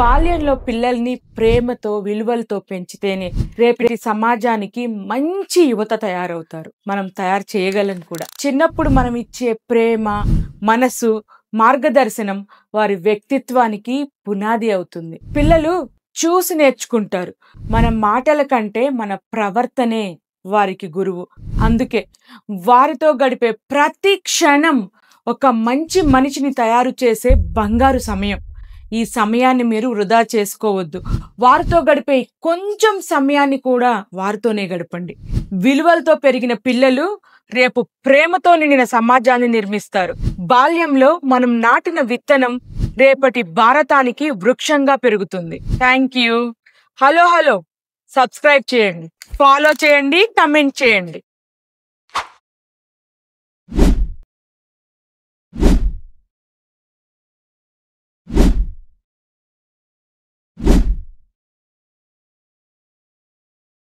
బాల్యంలో పిల్లల్ని ప్రేమతో, విలువలతో పెంచితేనే రేపటి సమాజానికి మంచి యువత తయారవుతారు. మనం తయారు చేయగలం కూడా. చిన్నప్పుడు మనం ఇచ్చే ప్రేమ, మనసు, మార్గదర్శనం వారి వ్యక్తిత్వానికి పునాది అవుతుంది. పిల్లలు చూసి నేర్చుకుంటారు. మన మాటల కంటే మన ప్రవర్తనే వారికి గురువు. అందుకే వారితో గడిపే ప్రతి క్షణం ఒక మంచి మనిషిని తయారు చేసే బంగారు సమయం. ఈ సమయాన్ని మీరు వృధా చేసుకోవద్దు. వారితో గడిపే కొంచెం సమయాన్ని కూడా వారితోనే గడపండి. విలువలతో పెరిగిన పిల్లలు రేపు ప్రేమతో నిండిన సమాజాన్ని నిర్మిస్తారు. బాల్యంలో మనం నాటిన విత్తనం రేపటి భారతానికి వృక్షంగా పెరుగుతుంది. Thank you. హలో సబ్స్క్రైబ్ చేయండి, ఫాలో చేయండి, కమెంట్ చేయండి.